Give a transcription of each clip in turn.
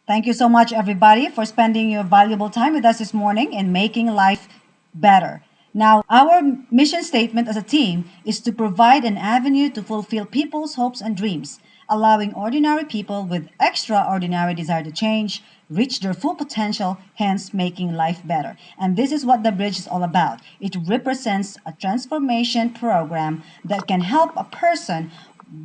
Thank you so much, everybody, for spending your valuable time with us this morning in making life better. Now, our mission statement as a team is to provide an avenue to fulfill people's hopes and dreams, allowing ordinary people with extraordinary desire to change reach their full potential, hence making life better. And this is what the bridge is all about. It represents a transformation program that can help a person,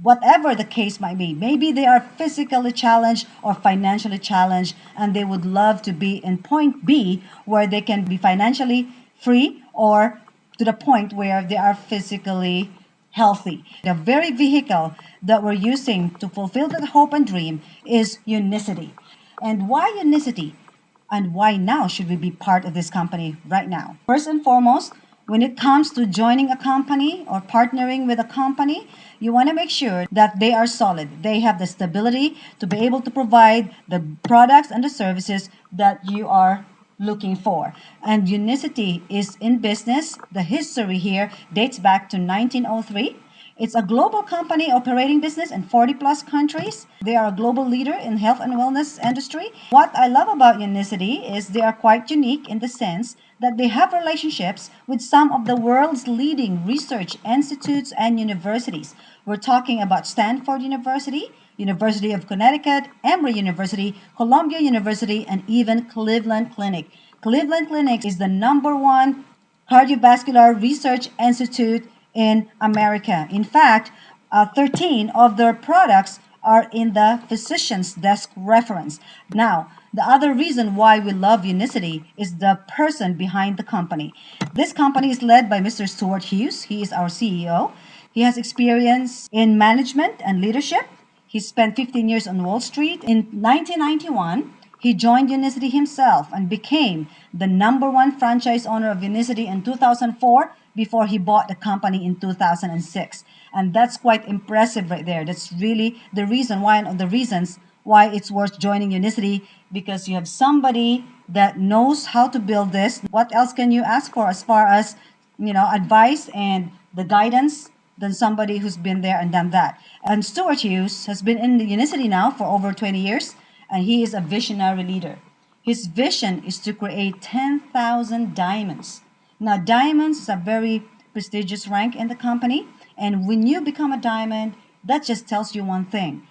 whatever the case might be. Maybe they are physically challenged or financially challenged, and they would love to be in point B where they can be financially free or to the point where they are physically healthy. The very vehicle that we're using to fulfill that hope and dream is unicity. And why unicity? And why now should we be part of this company right now? First and foremost, when it comes to joining a company or partnering with a company, you want to make sure that they are solid. They have the stability to be able to provide the products and the services that you are looking for. And Unicity is in business. The history here dates back to 1903. It's a global company operating business in 40 plus countries. They are a global leader in health and wellness industry. What I love about Unicity is they are quite unique in the sense that they have relationships with some of the world's leading research institutes and universities. We're talking about Stanford University, University of Connecticut, Emory University, Columbia University, and even Cleveland Clinic. Cleveland Clinic is the #1 cardiovascular research institute in America. In fact, 13 of their products are in the physician's desk reference. Now, the other reason why we love Unicity is the person behind the company. This company is led by Mr. Stuart Hughes. He is our CEO. He has experience in management and leadership. He spent 15 years on Wall Street. In 1991, he joined Unicity himself and became the #1 franchise owner of Unicity in 2004 before he bought the company in 2006. And that's quite impressive right there. That's really the reason why, one of the reasons why it's worth joining Unicity, because you have somebody that knows how to build this. What else can you ask for as far as, advice and the guidance than somebody who's been there and done that? And Stuart Hughes has been in the Unicity now for over 20 years, and he is a visionary leader. His vision is to create 10,000 diamonds. Now, diamonds is a very prestigious rank in the company, and when you become a diamond, that just tells you one thing.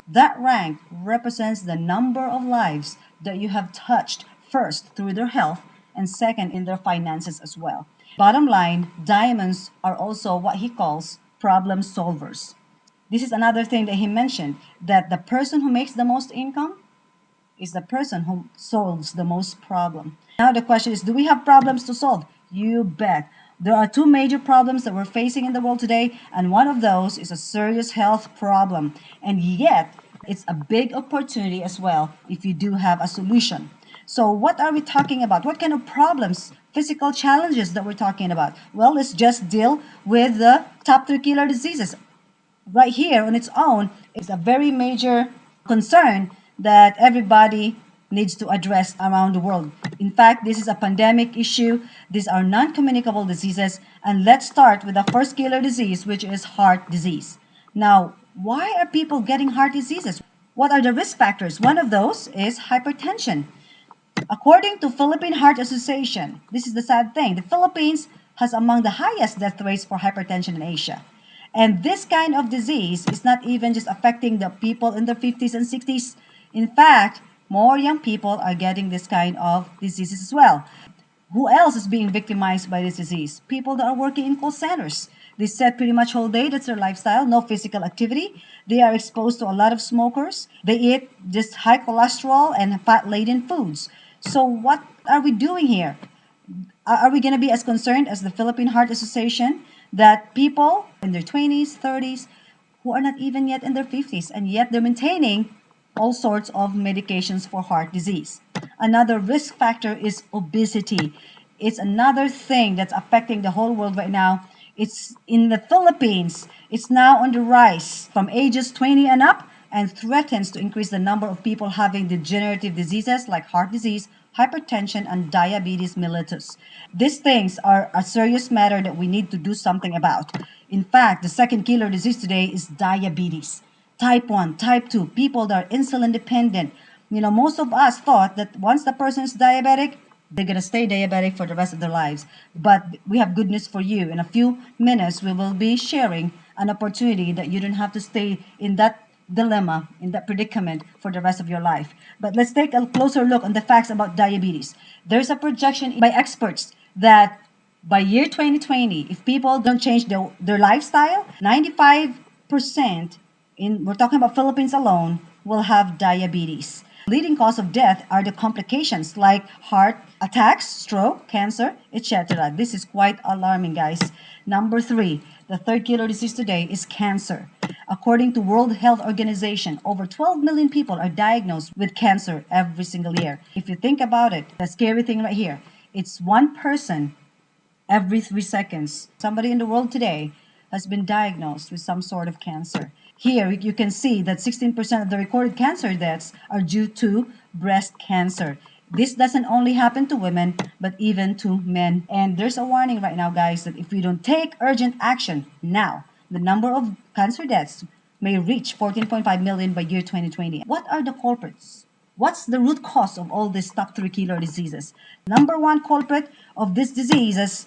That rank represents the number of lives that you have touched, first through their health, and second in their finances as well. Bottom line, diamonds are also what he calls problem solvers. This is another thing that he mentioned, that the person who makes the most income is the person who solves the most problem. Now the question is, do we have problems to solve? You bet. There are two major problems that we're facing in the world today, and one of those is a serious health problem. And yet, it's a big opportunity as well if you do have a solution. So what are we talking about? What kind of problems, physical challenges that we're talking about? Well, let's just deal with the top 3 killer diseases. Right here on its own is a very major concern that everybody needs to address around the world. In fact, this is a pandemic issue. These are non-communicable diseases. And let's start with the first killer disease, which is heart disease. Now, why are people getting heart diseases? What are the risk factors? One of those is hypertension. According to Philippine Heart Association, this is the sad thing, the Philippines has among the highest death rates for hypertension in Asia. And this kind of disease is not even just affecting the people in their 50s and 60s. In fact, more young people are getting this kind of diseases as well. Who else is being victimized by this disease? People that are working in call centers. They sit pretty much whole day. That's their lifestyle. No physical activity. They are exposed to a lot of smokers. They eat just high cholesterol and fat-laden foods. So what are we doing here? Are we going to be as concerned as the Philippine Heart Association that people in their 20s, 30s, who are not even yet in their 50s, and yet they're maintaining all sorts of medications for heart disease? Another risk factor is obesity. It's another thing that's affecting the whole world right now. It's in the Philippines. It's now on the rise from ages 20 and up, and threatens to increase the number of people having degenerative diseases like heart disease, hypertension, and diabetes mellitus. These things are a serious matter that we need to do something about. In fact, the second killer disease today is diabetes. Type 1, type 2, people that are insulin dependent. Most of us thought that once the person is diabetic, they're going to stay diabetic for the rest of their lives. But we have good news for you. In a few minutes, we will be sharing an opportunity that you don't have to stay in that dilemma, in that predicament for the rest of your life. But let's take a closer look on the facts about diabetes. There's a projection by experts that by year 2020, if people don't change their lifestyle, 95% we're talking about Philippines alone, will have diabetes. Leading cause of death are the complications like heart attacks, stroke, cancer, etc. This is quite alarming, guys. Number 3, the third killer disease today is cancer. According to World Health Organization, over 12 million people are diagnosed with cancer every single year. If you think about it, the scary thing right here, it's one person every 3 seconds. Somebody in the world today has been diagnosed with some sort of cancer. Here you can see that 16% of the recorded cancer deaths are due to breast cancer. This doesn't only happen to women, but even to men. And there's a warning right now, guys, that if we don't take urgent action now, the number of cancer deaths may reach 14.5 million by year 2020. What are the culprits? What's the root cause of all these top 3 killer diseases? Number 1 culprit of these diseases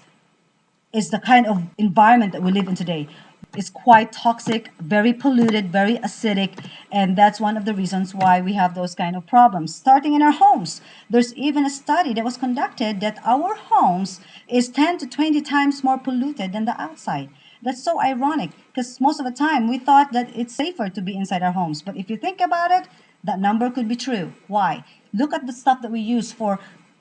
is the kind of environment that we live in today. It's quite toxic, very polluted, very acidic, and that's one of the reasons why we have those kind of problems. Starting in our homes, there's even a study that was conducted that our homes is 10 to 20 times more polluted than the outside. That's so ironic because most of the time we thought that it's safer to be inside our homes. But if you think about it, that number could be true. Why? Look at the stuff that we use for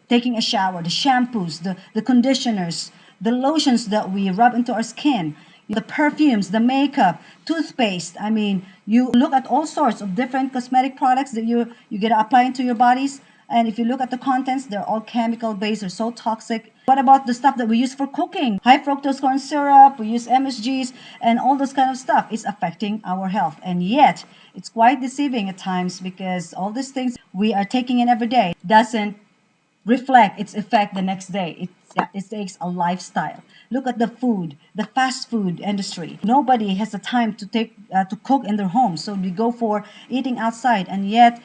taking a shower, the shampoos, the conditioners, the lotions that we rub into our skin, the perfumes, the makeup, toothpaste. I mean, you look at all sorts of different cosmetic products that you get to apply into your bodies. And if you look at the contents, they're all chemical based, they're so toxic. What about the stuff that we use for cooking? High fructose corn syrup, we use MSGs, and all this kind of stuff is affecting our health. And yet, it's quite deceiving at times because all these things we are taking in every day doesn't reflect its effect the next day. It takes a lifestyle. Look at the food, the fast food industry. Nobody has the time to cook in their homes, so we go for eating outside, and yet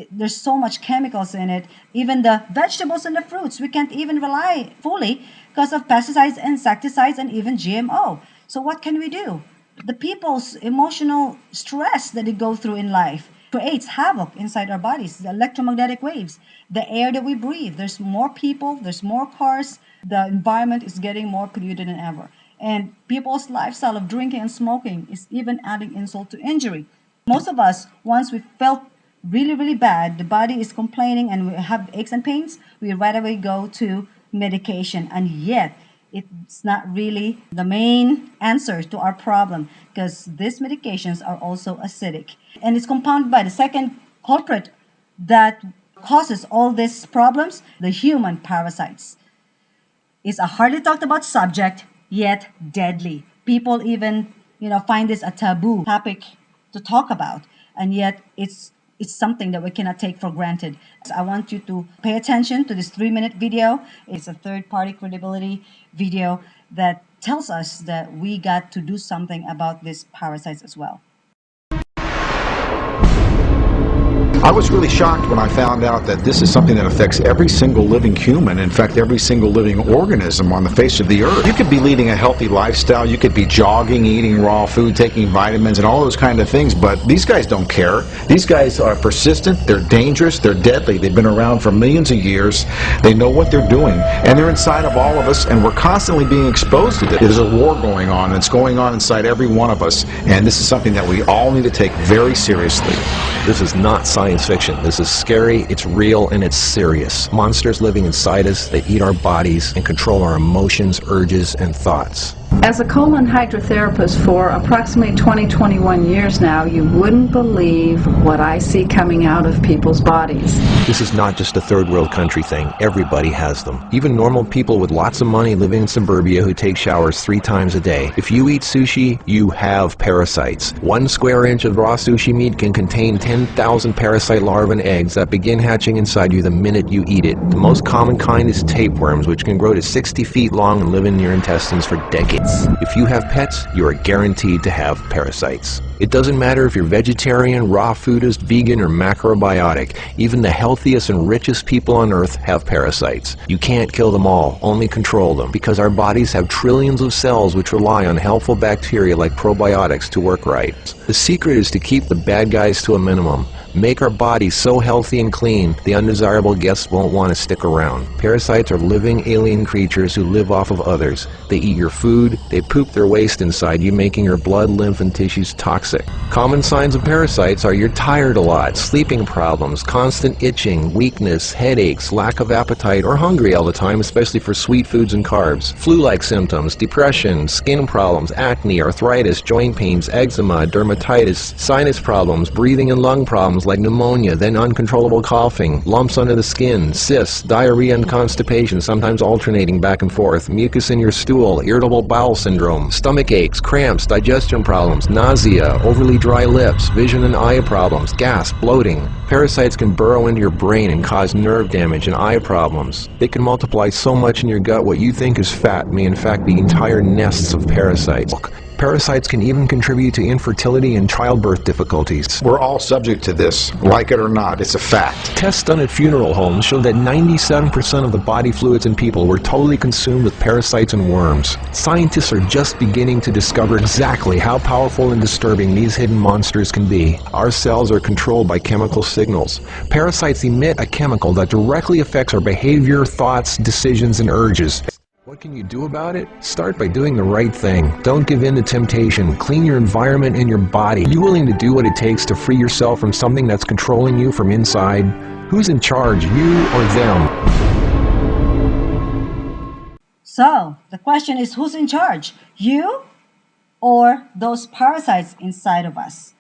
there's so much chemicals in it. Even the vegetables and the fruits, we can't even rely fully because of pesticides, insecticides, and even GMO. So what can we do? The people's emotional stress that they go through in life creates havoc inside our bodies. The electromagnetic waves, the air that we breathe, there's more people, there's more cars, the environment is getting more polluted than ever. And people's lifestyle of drinking and smoking is even adding insult to injury. Most of us, once we felt really, really bad, the body is complaining and we have aches and pains, we right away go to medication. And yet, it's not really the main answer to our problem because these medications are also acidic. And it's compounded by the second culprit that causes all these problems, the human parasites. It's a hardly talked about subject, yet deadly. People even, find this a taboo topic to talk about, and yet it's something that we cannot take for granted. I want you to pay attention to this 3-minute video. It's a third-party credibility video that tells us that we got to do something about these parasites as well. I was really shocked when I found out that this is something that affects every single living human, in fact every single living organism on the face of the earth. You could be leading a healthy lifestyle, you could be jogging, eating raw food, taking vitamins and all those kind of things, but these guys don't care. These guys are persistent, they're dangerous, they're deadly. They've been around for millions of years, they know what they're doing, and they're inside of all of us, and we're constantly being exposed to this. There's a war going on, and it's going on inside every one of us, and this is something that we all need to take very seriously. This is not science fiction. This is scary, it's real, and it's serious. Monsters living inside us, they eat our bodies and control our emotions, urges, and thoughts. As a colon hydrotherapist for approximately 21 years now, you wouldn't believe what I see coming out of people's bodies. This is not just a third world country thing. Everybody has them. Even normal people with lots of money living in suburbia who take showers 3 times a day. If you eat sushi, you have parasites. 1 square inch of raw sushi meat can contain 10,000 parasite larvae and eggs that begin hatching inside you the minute you eat it. The most common kind is tapeworms, which can grow to 60 feet long and live in your intestines for decades. If you have pets, you are guaranteed to have parasites. It doesn't matter if you're vegetarian, raw foodist, vegan, or macrobiotic. Even the healthiest and richest people on Earth have parasites. You can't kill them all, only control them, because our bodies have trillions of cells which rely on helpful bacteria like probiotics to work right. The secret is to keep the bad guys to a minimum. Make our bodies so healthy and clean, the undesirable guests won't want to stick around. Parasites are living alien creatures who live off of others. They eat your food, they poop their waste inside you, making your blood, lymph, and tissues toxic. Common signs of parasites are you're tired a lot, sleeping problems, constant itching, weakness, headaches, lack of appetite, or hungry all the time, especially for sweet foods and carbs. Flu-like symptoms, depression, skin problems, acne, arthritis, joint pains, eczema, dermatitis, sinus problems, breathing and lung problems like pneumonia, then uncontrollable coughing, lumps under the skin, cysts, diarrhea and constipation, sometimes alternating back and forth, mucus in your stool, irritable bowel syndrome, stomach aches, cramps, digestion problems, nausea, overly dry lips, vision and eye problems, gas, bloating. Parasites can burrow into your brain and cause nerve damage and eye problems. They can multiply so much in your gut what you think is fat may in fact be entire nests of parasites. Parasites can even contribute to infertility and childbirth difficulties. We're all subject to this, like it or not. It's a fact. Tests done at funeral homes show that 97% of the body fluids in people were totally consumed with parasites and worms. Scientists are just beginning to discover exactly how powerful and disturbing these hidden monsters can be. Our cells are controlled by chemical signals. Parasites emit a chemical that directly affects our behavior, thoughts, decisions, and urges. What can you do about it? Start by doing the right thing. Don't give in to temptation. Clean your environment and your body. Are you willing to do what it takes to free yourself from something that's controlling you from inside? Who's in charge, you or them? So, the question is, who's in charge? You or those parasites inside of us?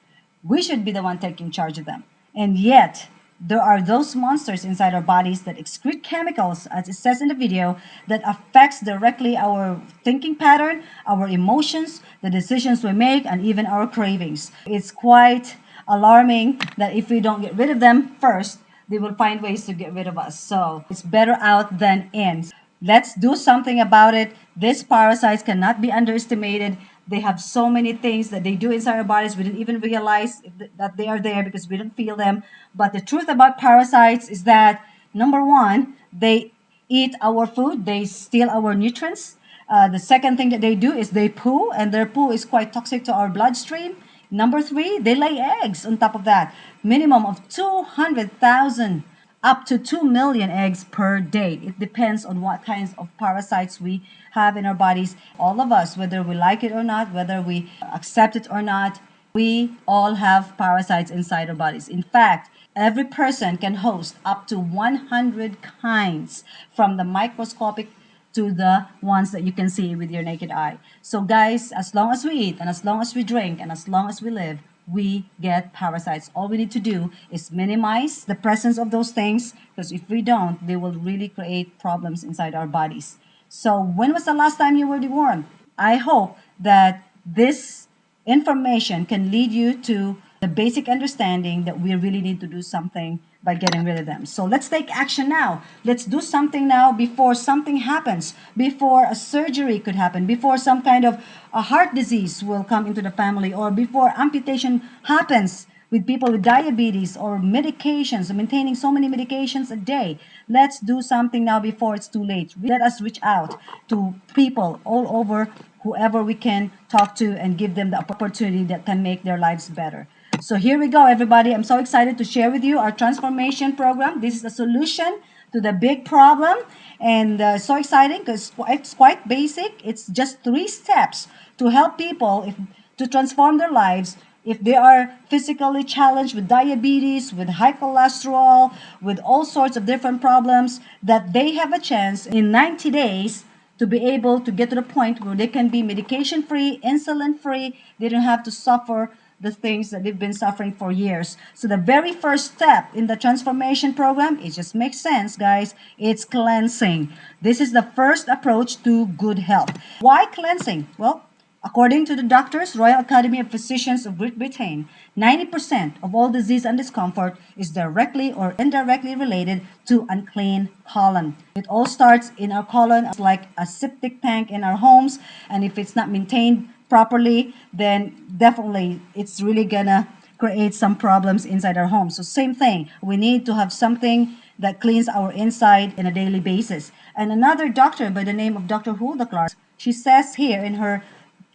We should be the one taking charge of them. And yet, there are those monsters inside our bodies that excrete chemicals, as it says in the video, that affects directly our thinking pattern, our emotions, the decisions we make, and even our cravings. It's quite alarming that if we don't get rid of them first, they will find ways to get rid of us. So it's better out than in. Let's do something about it. These parasites cannot be underestimated. They have so many things that they do inside our bodies. We didn't even realize that they are there because we don't feel them. But the truth about parasites is that, number one, they eat our food. They steal our nutrients. The second thing that they do is they poo, and their poo is quite toxic to our bloodstream. Number three, they lay eggs on top of that. Minimum of 200,000 up to 2 million eggs per day. It depends on what kinds of parasites we have in our bodies. All of us, whether we like it or not, whether we accept it or not, we all have parasites inside our bodies. In fact, every person can host up to 100 kinds, from the microscopic to the ones that you can see with your naked eye. So guys, as long as we eat and as long as we drink and as long as we live, we get parasites. All we need to do is minimize the presence of those things, because if we don't, they will really create problems inside our bodies. So when was the last time you were dewormed? I hope that this information can lead you to the basic understanding that we really need to do something by getting rid of them. So let's take action now. Let's do something now before something happens, before a surgery could happen, before some kind of a heart disease will come into the family, or before amputation happens with people with diabetes or medications, maintaining so many medications a day. Let's do something now before it's too late. Let us reach out to people all over, whoever we can talk to, and give them the opportunity that can make their lives better. So here we go, everybody. I'm so excited to share with you our transformation program. This is a solution to the big problem, and so exciting because it's quite basic. It's just 3 steps to help people to transform their lives if they are physically challenged with diabetes, with high cholesterol, with all sorts of different problems, that they have a chance in 90 days to be able to get to the point where they can be medication free, insulin free. They don't have to suffer the things that they've been suffering for years. So the very first step in the transformation program, it just makes sense, guys. It's cleansing. This is the first approach to good health. Why cleansing? Well, according to the doctors, Royal Academy of Physicians of Great Britain, 90% of all disease and discomfort is directly or indirectly related to unclean colon. It all starts in our colon. It's like a septic tank in our homes, and if it's not maintained properly, then definitely it's really gonna create some problems inside our home. So same thing, we need to have something that cleans our inside on a daily basis. And another doctor by the name of Dr. Hulda Clark, she says here in her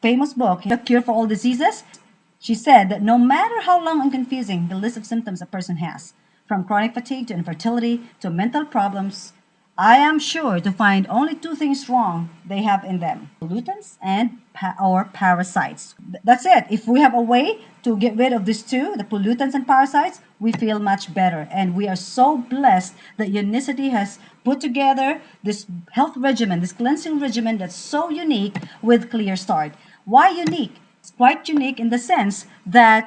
famous book, The Cure for All Diseases, she said that no matter how long and confusing the list of symptoms a person has, from chronic fatigue to infertility to mental problems, I am sure to find only two things wrong they have in them: pollutants and or parasites. That's it. If we have a way to get rid of these two, the pollutants and parasites, we feel much better. And we are so blessed that Unicity has put together this health regimen, this cleansing regimen that's so unique with Clear Start. Why unique? It's quite unique in the sense that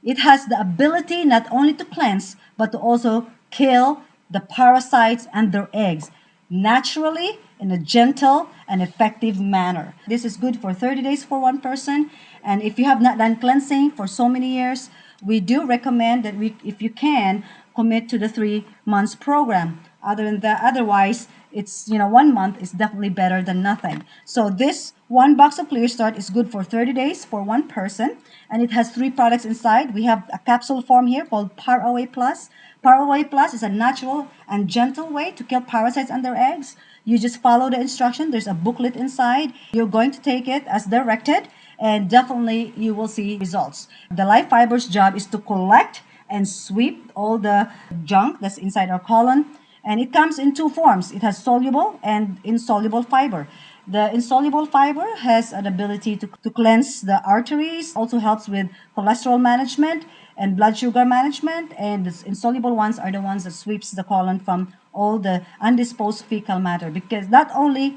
it has the ability not only to cleanse, but to also kill the parasites and their eggs naturally in a gentle and effective manner. This is good for 30 days for one person. And if you have not done cleansing for so many years, we do recommend that if you can, commit to the 3 months program. Other than that, otherwise, it's 1 month is definitely better than nothing. So this one box of Clear Start is good for 30 days for one person, and it has 3 products inside. We have a capsule form here called Away Plus. Away Plus is a natural and gentle way to kill parasites and their eggs. You just follow the instruction. There's a booklet inside. You're going to take it as directed, and definitely you will see results. The Life Fibers job is to collect and sweep all the junk that's inside our colon. And it comes in 2 forms. It has soluble and insoluble fiber. The insoluble fiber has an ability to cleanse the arteries, also helps with cholesterol management and blood sugar management. And the insoluble ones are the ones that sweeps the colon from all the undisposed fecal matter. Because not only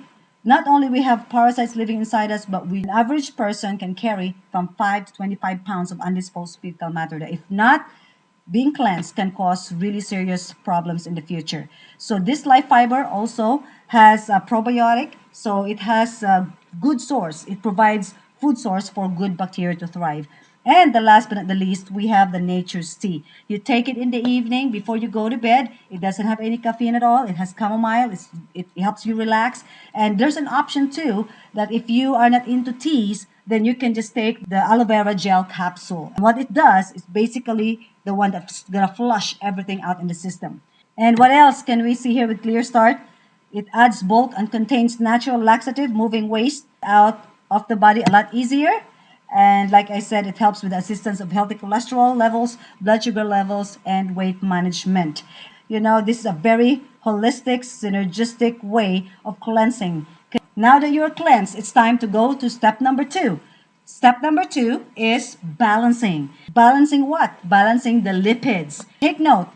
we have parasites living inside us, but an average person can carry from 5 to 25 pounds of undisposed fecal matter that, if not being cleansed, can cause really serious problems in the future. So this Life Fiber also has a probiotic, so it has a good source. It provides food source for good bacteria to thrive. And the last but not the least, we have the Nature's Tea. You take it in the evening before you go to bed. It doesn't have any caffeine at all. It has chamomile. It helps you relax. And there's an option too that if you are not into teas, then you can just take the aloe vera gel capsule. And what it does is basically the one that's gonna flush everything out in the system. And what else can we see here with Clear Start? It adds bulk and contains natural laxative, moving waste out of the body a lot easier. And like I said, it helps with the assistance of healthy cholesterol levels, blood sugar levels, and weight management. This is a very holistic, synergistic way of cleansing. Now that you're cleansed, it's time to go to step number 2. Step number 2 is balancing. Balancing what? Balancing the lipids. Take note,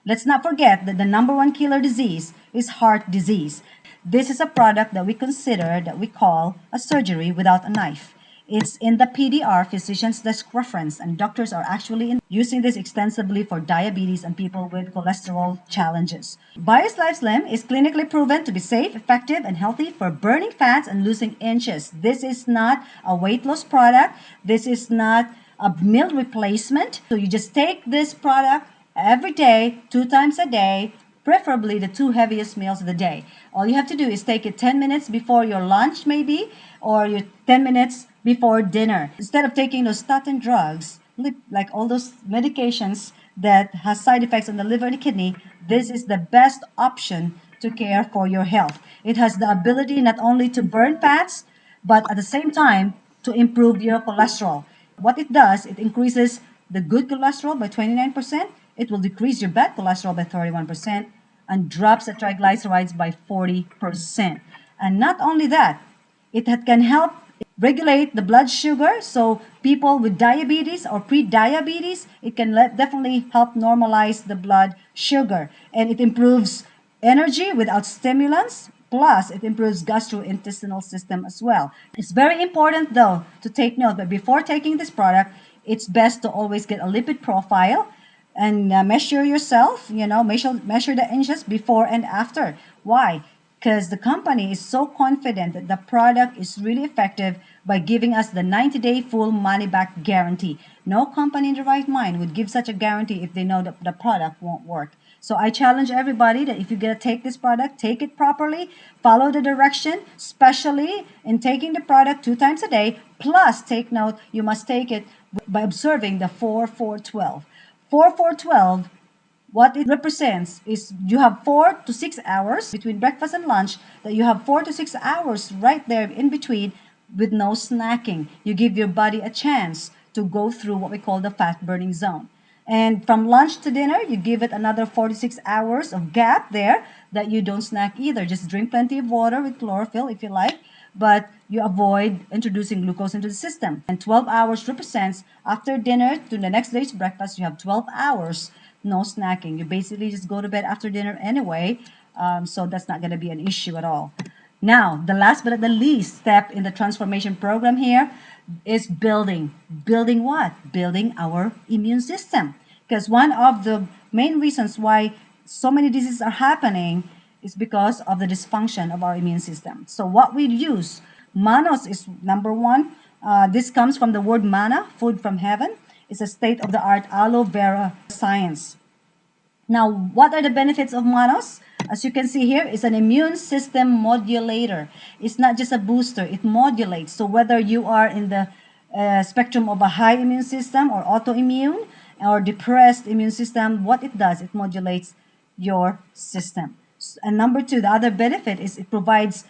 let's not forget that the number one killer disease is heart disease. This is a product that we consider, that we call a surgery without a knife. It's in the PDR, physician's desk reference, and doctors are actually using this extensively for diabetes and people with cholesterol challenges. BioSlife Slim is clinically proven to be safe, effective, and healthy for burning fats and losing inches. This is not a weight loss product. This is not a meal replacement. So you just take this product every day, 2 times a day, preferably the 2 heaviest meals of the day. All you have to do is take it 10 minutes before your lunch maybe, or your 10 minutes before dinner. Instead of taking those statin drugs, like all those medications that has side effects on the liver and the kidney, this is the best option to care for your health. It has the ability not only to burn fats, but at the same time to improve your cholesterol. What it does, it increases the good cholesterol by 29%. It will decrease your bad cholesterol by 31% and drops the triglycerides by 40%. And not only that, it can help regulate the blood sugar. So people with diabetes or pre-diabetes, it can definitely help normalize the blood sugar. And it improves energy without stimulants. Plus, it improves gastrointestinal system as well. It's very important, though, to take note that before taking this product, it's best to always get a lipid profile and measure yourself, measure the inches before and after. Why? Because the company is so confident that the product is really effective by giving us the 90-day full money back guarantee. No company in the right mind would give such a guarantee if they know that the product won't work. So I challenge everybody that if you're going to take this product, take it properly, follow the direction, especially in taking the product 2 times a day. Plus, take note, you must take it by observing the 4-4-12. 4-4-12, what it represents is you have 4 to 6 hours between breakfast and lunch, that you have 4 to 6 hours right there in between with no snacking. You give your body a chance to go through what we call the fat burning zone. And from lunch to dinner, you give it another 4 to 6 hours of gap there that you don't snack either. Just drink plenty of water with chlorophyll if you like, but you avoid introducing glucose into the system. And 12 hours represents after dinner to the next day's breakfast, you have 12 hours, no snacking. You basically just go to bed after dinner anyway, so that's not going to be an issue at all. Now, the last but not the least step in the transformation program here is building. Building what? Building our immune system. Because one of the main reasons why so many diseases are happening is because of the dysfunction of our immune system. So what we use, manos is number one. This comes from the word manna, food from heaven. It's a state-of-the-art aloe vera science. Now, what are the benefits of manos? As you can see here, it's an immune system modulator. It's not just a booster, it modulates. So whether you are in the spectrum of a high immune system or autoimmune or depressed immune system, what it does, it modulates your system. And number two, the other benefit is it provides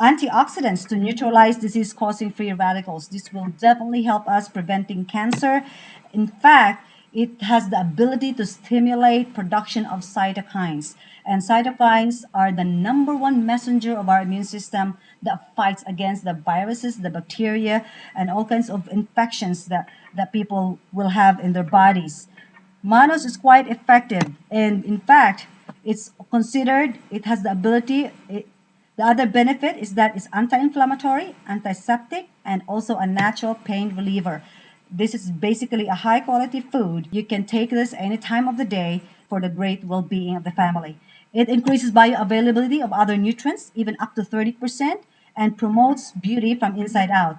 antioxidants to neutralize disease-causing free radicals. This will definitely help us preventing cancer. In fact, it has the ability to stimulate production of cytokines. And cytokines are the number one messenger of our immune system that fights against the viruses, the bacteria, and all kinds of infections that people will have in their bodies. Manos is quite effective, and in fact, it's considered, it has the ability, the other benefit is that it's anti-inflammatory, antiseptic, and also a natural pain reliever. This is basically a high quality food. You can take this any time of the day for the great well-being of the family. It increases bioavailability of other nutrients, even up to 30%, and promotes beauty from inside out.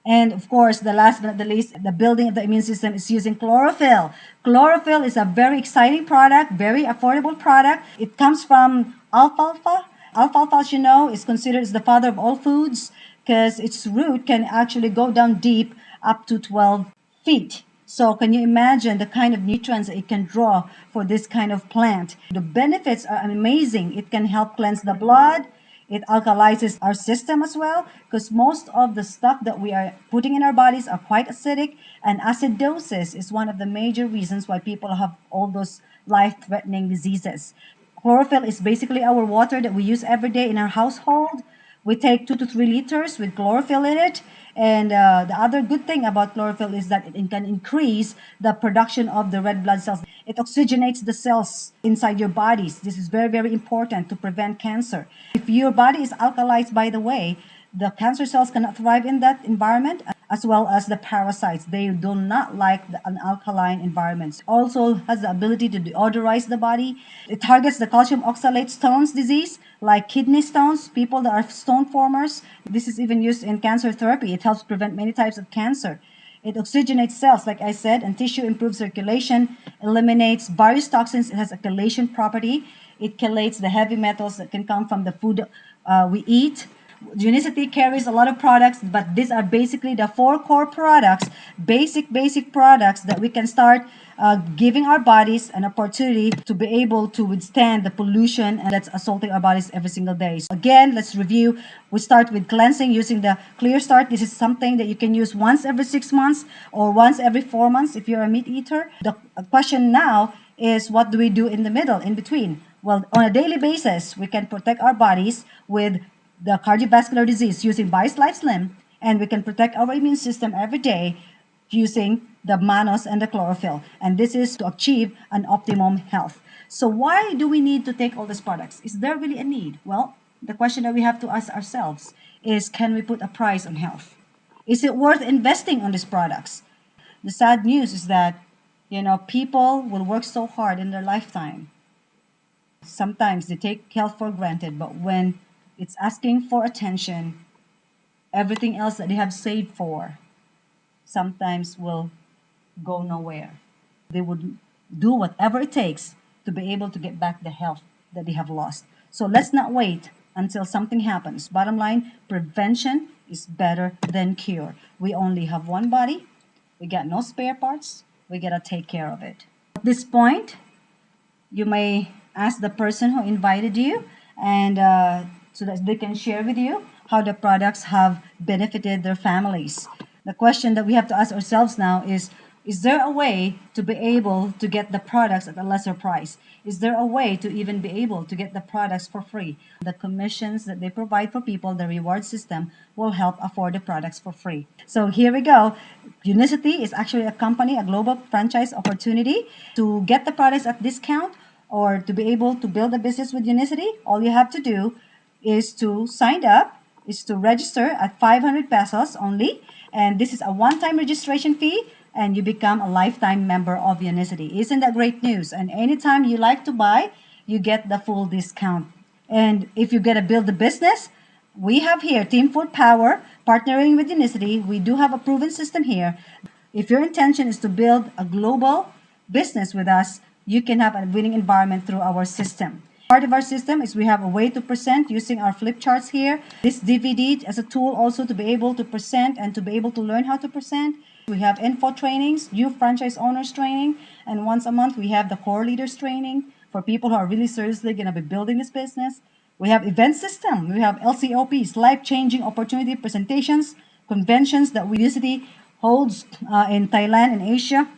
And of course, the last but not the least, the building of the immune system is using chlorophyll. Chlorophyll is a very exciting product, very affordable product. It comes from alfalfa. Alfalfa, as you know, is considered as the father of all foods because its root can actually go down deep up to 12 feet. So can you imagine the kind of nutrients it can draw for this kind of plant? The benefits are amazing. It can help cleanse the blood. It alkalizes our system as well because most of the stuff that we are putting in our bodies are quite acidic, and acidosis is one of the major reasons why people have all those life-threatening diseases. Chlorophyll is basically our water that we use every day in our household. We take 2 to 3 liters with chlorophyll in it. And the other good thing about chlorophyll is that it can increase the production of the red blood cells. It oxygenates the cells inside your bodies. This is very, very important to prevent cancer. If your body is alkalized, by the way, the cancer cells cannot thrive in that environment, as well as the parasites. They do not like an alkaline environment. Also has the ability to deodorize the body. It targets the calcium oxalate stones disease, like kidney stones, people that are stone formers. This is even used in cancer therapy. It helps prevent many types of cancer. It oxygenates cells, like I said, and tissue, improves circulation, eliminates various toxins. It has a chelation property. It chelates the heavy metals that can come from the food we eat. Unicity carries a lot of products, but these are basically the 4 core products, basic products that we can start giving our bodies an opportunity to be able to withstand the pollution that's assaulting our bodies every single day. So again, let's review. We start with cleansing using the Clear Start. This is something that you can use once every 6 months or once every 4 months if you're a meat eater. The question now is, what do we do in the middle, in between? Well, on a daily basis, we can protect our bodies with the cardiovascular disease using BioSlife Slim, and we can protect our immune system every day using the manos and the chlorophyll. And this is to achieve an optimum health. So why do we need to take all these products? Is there really a need? Well, the question that we have to ask ourselves is, can we put a price on health? Is it worth investing on these products? The sad news is that, people will work so hard in their lifetime. Sometimes they take health for granted, but when it's asking for attention, everything else that they have saved for sometimes will go nowhere. They would do whatever it takes to be able to get back the health that they have lost. So let's not wait until something happens. Bottom line, prevention is better than cure. We only have one body. We got no spare parts. We gotta take care of it. At this point, you may ask the person who invited you, and so that they can share with you how the products have benefited their families. The question that we have to ask ourselves now is there a way to be able to get the products at a lesser price? Is there a way to even be able to get the products for free? The commissions that they provide for people, the reward system, will help afford the products for free. So here we go. Unicity is actually a company, a global franchise opportunity. To get the products at discount or to be able to build a business with Unicity, all you have to do is to sign up, is to register at 500 pesos only. And this is a one-time registration fee, and you become a lifetime member of Unicity. Isn't that great news? And anytime you like to buy, you get the full discount. And if you get to build a business, we have here Team Full Power partnering with Unicity. We do have a proven system here. If your intention is to build a global business with us, you can have a winning environment through our system. Part of our system is we have a way to present using our flip charts here. This DVD as a tool also to be able to present and to be able to learn how to present. We have info trainings, new franchise owners training, and once a month we have the core leaders training for people who are really seriously going to be building this business. We have event system. We have LCOPs, life-changing opportunity presentations, conventions that Unicity holds in Thailand and Asia.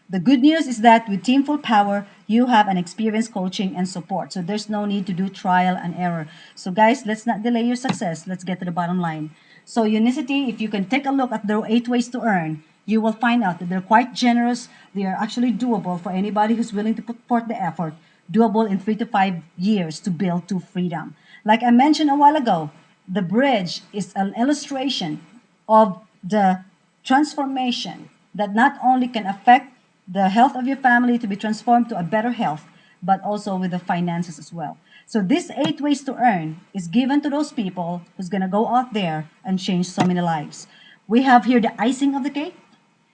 The good news is that with Team Full Power, you have an experienced coaching and support. So there's no need to do trial and error. So guys, let's not delay your success. Let's get to the bottom line. So Unicity, if you can take a look at their 8 ways to earn, you will find out that they're quite generous. They are actually doable for anybody who's willing to put forth the effort. Doable in 3 to 5 years to build to freedom. Like I mentioned a while ago, the bridge is an illustration of the transformation that not only can affect the health of your family to be transformed to a better health, but also with the finances as well. So this 8 ways to earn is given to those people who's going to go out there and change so many lives. We have here the icing of the cake.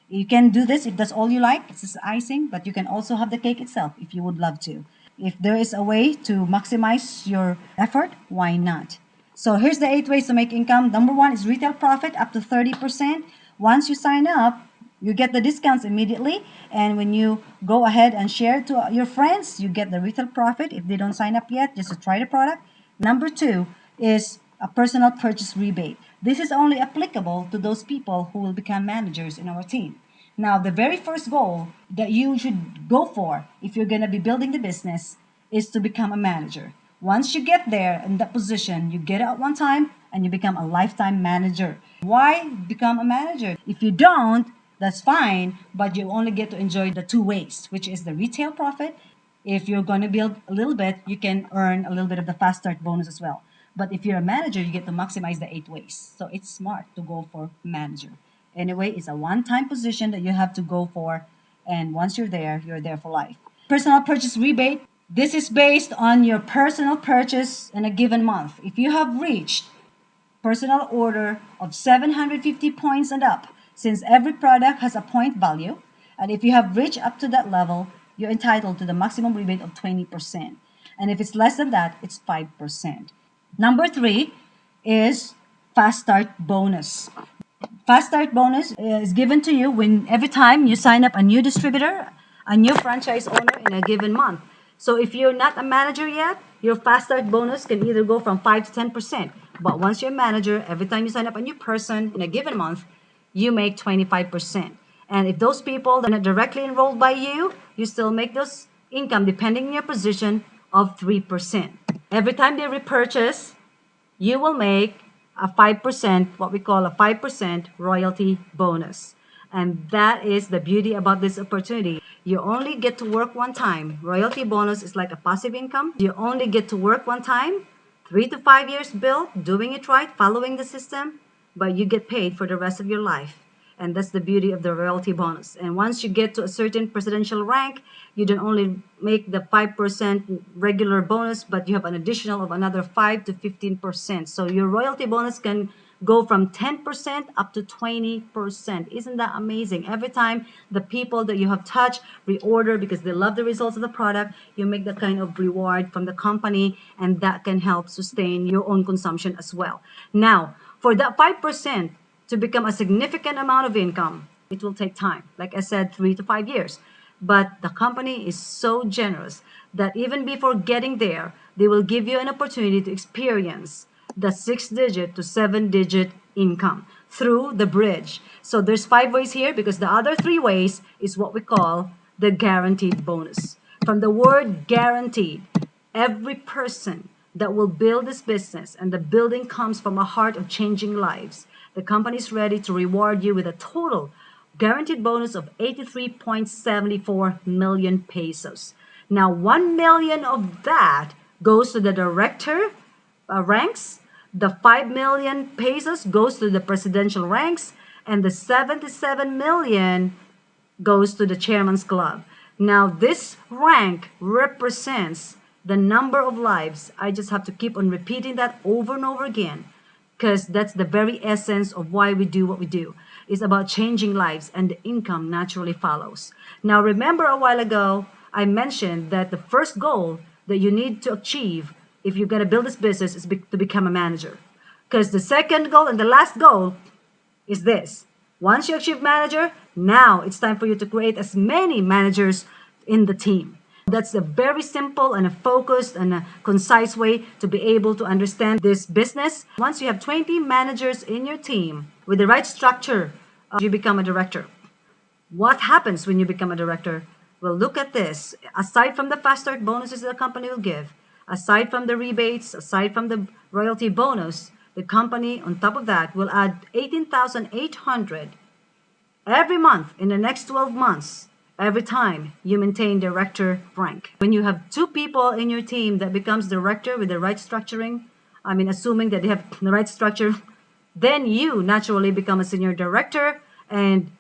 You can do this if that's all you like. It's just icing, but you can also have the cake itself if you would love to. If there is a way to maximize your effort, why not? So here's the 8 ways to make income. Number 1 is retail profit up to 30%. Once you sign up, you get the discounts immediately. And when you go ahead and share to your friends, you get the retail profit if they don't sign up yet, just to try the product. Number 2 is a personal purchase rebate. This is only applicable to those people who will become managers in our team. Now, the very first goal that you should go for if you're going to be building the business is to become a manager. Once you get there in that position, you get it at one time and you become a lifetime manager. Why become a manager? If you don't, that's fine, but you only get to enjoy the 2 ways, which is the retail profit. If you're going to build a little bit, you can earn a little bit of the fast start bonus as well. But if you're a manager, you get to maximize the 8 ways. So it's smart to go for manager. Anyway, it's a one-time position that you have to go for. And once you're there for life. Personal purchase rebate. This is based on your personal purchase in a given month. If you have reached personal order of 750 points and up, since every product has a point value, and if you have reached up to that level, you're entitled to the maximum rebate of 20%. And if it's less than that, it's 5%. Number 3 is fast start bonus. Fast start bonus is given to you when every time you sign up a new distributor, a new franchise owner in a given month. So if you're not a manager yet, your fast start bonus can either go from 5 to 10%. But once you're a manager, every time you sign up a new person in a given month, you make 25%. And if those people are not directly enrolled by you, you still make those income depending on your position of 3%. Every time they repurchase, you will make a 5%, what we call a 5% royalty bonus. And that is the beauty about this opportunity. You only get to work one time. Royalty bonus is like a passive income. You only get to work one time, 3 to 5 years built, doing it right, following the system, but you get paid for the rest of your life. And that's the beauty of the royalty bonus. And once you get to a certain presidential rank, you don't only make the 5% regular bonus, but you have an additional of another 5 to 15%. So your royalty bonus can go from 10% up to 20%. Isn't that amazing? Every time the people that you have touched reorder because they love the results of the product, you make that kind of reward from the company, and that can help sustain your own consumption as well. Now, for that 5% to become a significant amount of income, it will take time. Like I said, 3 to 5 years. But the company is so generous that even before getting there, they will give you an opportunity to experience the 6 digit to 7 digit income through the bridge. So there's 5 ways here because the other 3 ways is what we call the guaranteed bonus. From the word guaranteed, every person that will build this business, and the building comes from a heart of changing lives, the company is ready to reward you with a total guaranteed bonus of 83.74 million pesos. Now, 1 million of that goes to the director ranks, the 5 million pesos goes to the presidential ranks, and the 77 million goes to the chairman's club. Now, this rank represents the number of lives. I just have to keep on repeating that over and over again because that's the very essence of why we do what we do. It's about changing lives, and the income naturally follows. Now, remember a while ago, I mentioned that the first goal that you need to achieve if you're going to build this business is to become a manager. Because the second goal and the last goal is this. Once you achieve manager, now it's time for you to create as many managers in the team. That's a very simple and a focused and a concise way to be able to understand this business. Once you have 20 managers in your team with the right structure, you become a director. What happens when you become a director? Well, look at this. Aside from the fast start bonuses that the company will give, aside from the rebates, aside from the royalty bonus, the company on top of that will add 18,800 every month in the next 12 months every time you maintain director rank. When you have 2 people in your team that becomes director with the right structuring, I mean assuming that they have the right structure, then you naturally become a senior director and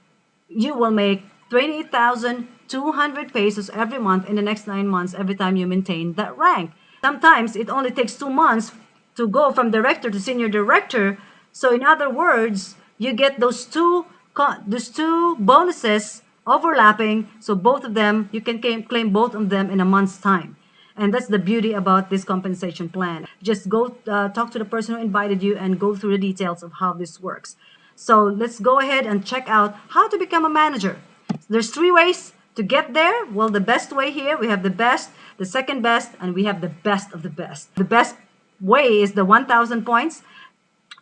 you will make 28,200 pesos every month in the next 9 months every time you maintain that rank. Sometimes it only takes 2 months to go from director to senior director. So in other words, you get those two bonuses overlapping. So both of them, you can claim both of them in a month's time. And that's the beauty about this compensation plan. Just go talk to the person who invited you and go through the details of how this works. So let's go ahead and check out how to become a manager. There's 3 ways to get there. Well, the best way here, we have the best, the second best, and we have the best of the best. The best way is the 1,000 points.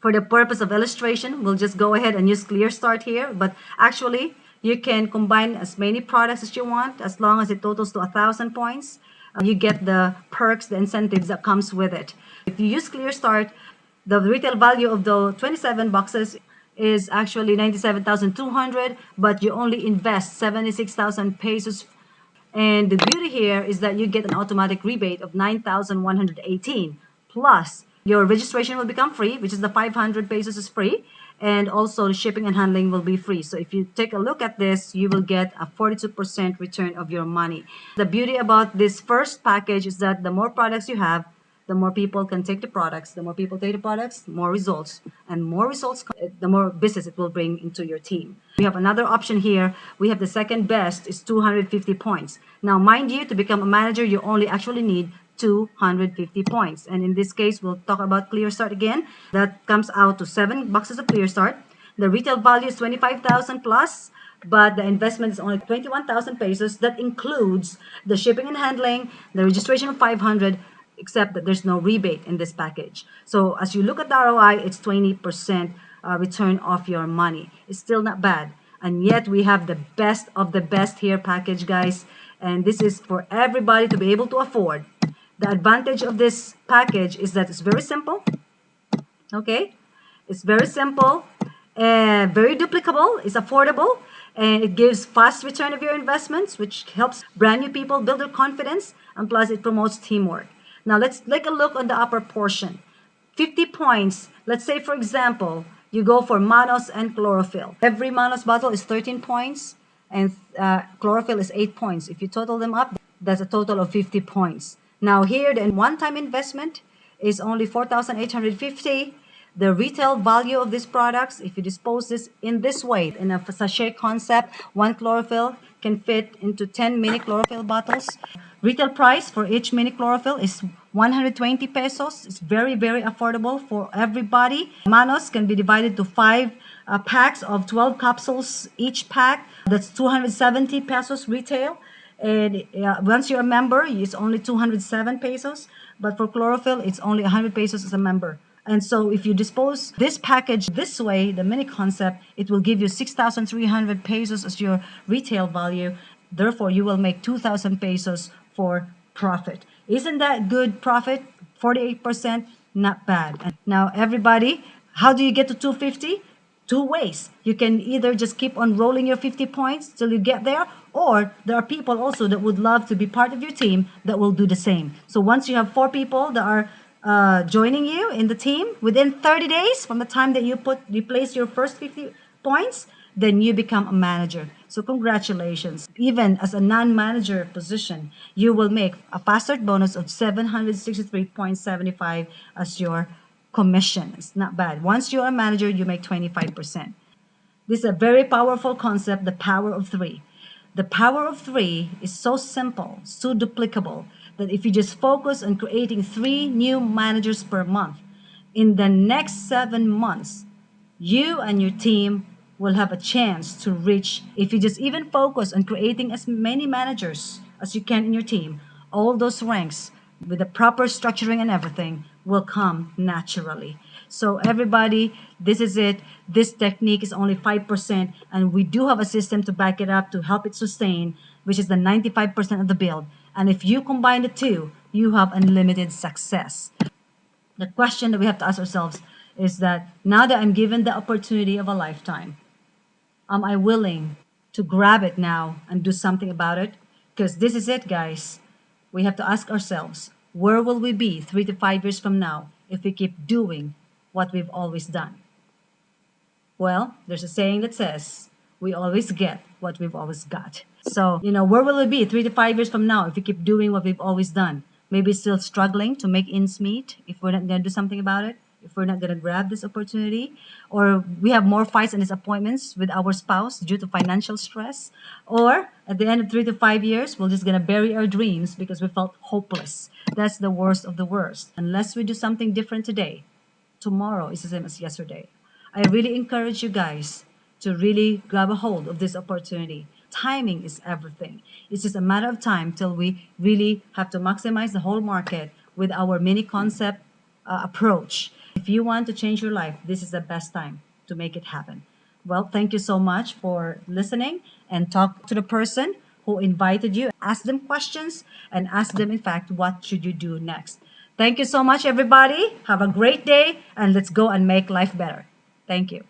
For the purpose of illustration, we'll just go ahead and use Clear Start here. But actually, you can combine as many products as you want as long as it totals to 1,000 points. You get the perks, the incentives that comes with it. If you use Clear Start, the retail value of the 27 boxes is actually 97,200, but you only invest 76,000 pesos. And the beauty here is that you get an automatic rebate of 9,118 plus your registration will become free, which is the 500 pesos is free, and also the shipping and handling will be free. So if you take a look at this, you will get a 42% return of your money. The beauty about this first package is that the more products you have, the more people can take the products. The more people take the products, more results. And more results, the more business it will bring into your team. We have another option here. We have the second best is 250 points. Now, mind you, to become a manager, you only actually need 250 points. And in this case, we'll talk about Clear Start again. That comes out to 7 boxes of Clear Start. The retail value is 25,000 plus, but the investment is only 21,000 pesos. That includes the shipping and handling, the registration of 500, except that there's no rebate in this package. So as you look at the ROI, it's 20% return of your money. It's still not bad. And yet we have the best of the best here package, guys. And this is for everybody to be able to afford. The advantage of this package is that it's very simple. Okay? It's very simple, very duplicable, it's affordable, and it gives fast return of your investments, which helps brand new people build their confidence, and plus it promotes teamwork. Now let's take a look on the upper portion. 50 points. Let's say, for example, you go for Manos and Chlorophyll. Every Manos bottle is 13 points, and Chlorophyll is 8 points. If you total them up, that's a total of 50 points. Now here, the one-time investment is only 4,850. The retail value of these products, if you dispose this in this way, in a sachet concept, one chlorophyll can fit into 10 mini chlorophyll bottles. Retail price for each mini chlorophyll is 120 pesos. It's very, very affordable for everybody. Manos can be divided to 5 packs of 12 capsules each pack. That's 270 pesos retail. And once you're a member, it's only 207 pesos. But for chlorophyll, it's only 100 pesos as a member. And so if you dispose this package this way, the mini concept, it will give you 6,300 pesos as your retail value. Therefore, you will make 2,000 pesos for profit. Isn't that good profit? 48%, not bad. And now everybody, how do you get to 250? Two ways. You can either just keep on rolling your 50 points till you get there, or there are people also that would love to be part of your team that will do the same. So once you have 4 people that are joining you in the team within 30 days from the time that you place your first 50 points, then you become a manager. So congratulations. Even as a non-manager position, you will make a fast start bonus of 763.75 as your commission. It's not bad. Once you're a manager, you make 25%. This is a very powerful concept, the power of three. The power of three is so simple, so duplicable, that if you just focus on creating 3 new managers per month, in the next 7 months, you and your team will have a chance to reach, if you just even focus on creating as many managers as you can in your team, all those ranks with the proper structuring and everything will come naturally. So everybody, this is it. This technique is only 5%, and we do have a system to back it up to help it sustain, which is the 95% of the build. And if you combine the two, you have unlimited success. The question that we have to ask ourselves is that now that I'm given the opportunity of a lifetime, am I willing to grab it now and do something about it? Because this is it, guys. We have to ask ourselves, where will we be 3 to 5 years from now if we keep doing what we've always done? Well, there's a saying that says, we always get what we've always got. So, where will we be 3 to 5 years from now if we keep doing what we've always done? Maybe still struggling to make ends meet if we're not going to do something about it, if we're not going to grab this opportunity, or we have more fights and disappointments with our spouse due to financial stress, or at the end of 3 to 5 years, we're just going to bury our dreams because we felt hopeless. That's the worst of the worst. Unless we do something different today, tomorrow is the same as yesterday. I really encourage you guys to really grab a hold of this opportunity. Timing is everything. It's just a matter of time till we really have to maximize the whole market with our mini concept approach. If you want to change your life, this is the best time to make it happen. Well, thank you so much for listening, and talk to the person who invited you. Ask them questions and ask them, in fact, what should you do next. Thank you so much, everybody. Have a great day, and let's go and make life better. Thank you.